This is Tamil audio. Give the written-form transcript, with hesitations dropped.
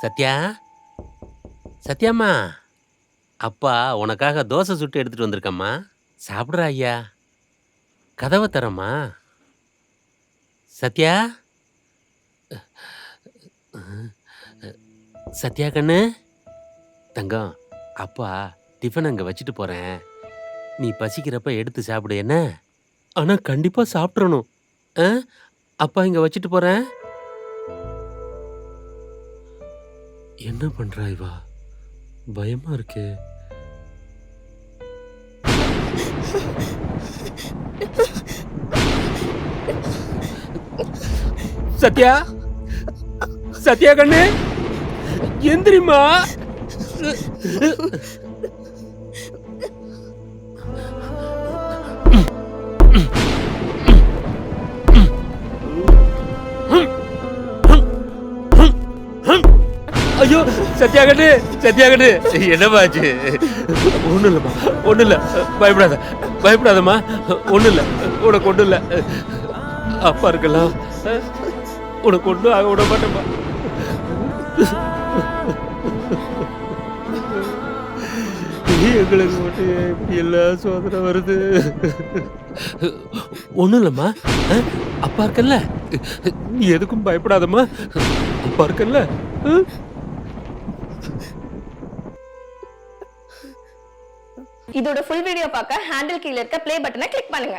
சத்யா, சத்யாம்மா, அப்பா உனக்காக தோசை சுட்டு எடுத்துட்டு வந்திருக்கம்மா. சாப்பிடுறா ஐயா. கதவ திறம்மா. சத்யா, சத்யா கண்ணு, தங்கம், அப்பா டிஃபன் அங்க வச்சுட்டு போறேன். நீ பசிக்கிறப்ப எடுத்து சாப்பிடு என்ன? ஆனா கண்டிப்பா சாப்பிட்றணும். ஆ? அப்பா இங்க வச்சுட்டு போறேன். என்ன பண்றா இவா? பயமா இருக்கே. சத்யா, சத்யா கண்ணு, எந்திரிம்மா. ஐயோ, சத்யா கண்ணு, சத்யா கண்ணு, என்னமாச்சு? ஒண்ணும் இல்லம்மா, ஒண்ணும் இல்ல, பயப்படாத, பயப்படாதம்மா, ஒண்ணும் இல்ல, உனக்கு ஒண்ணும் இல்ல. அப்பா இருக்கலாம், உனக்கு ஒண்ணும் ஆக விட மாட்டேம்மா. எங்களுக்கு மட்டும் ஏன் இப்படி எல்லாம் சோதனை வருது? ஒண்ணும் இல்லம்மா, அப்பா இருக்கல்ல, நீ எதுக்கும் பயப்படாதம்மா, அப்பா இருக்கல்ல. இதோட ஃபுல் வீடியோ பார்க்க ஹேண்டில் கீழ இருக்க ப்ளே பட்டனை கிளிக் பண்ணுங்க.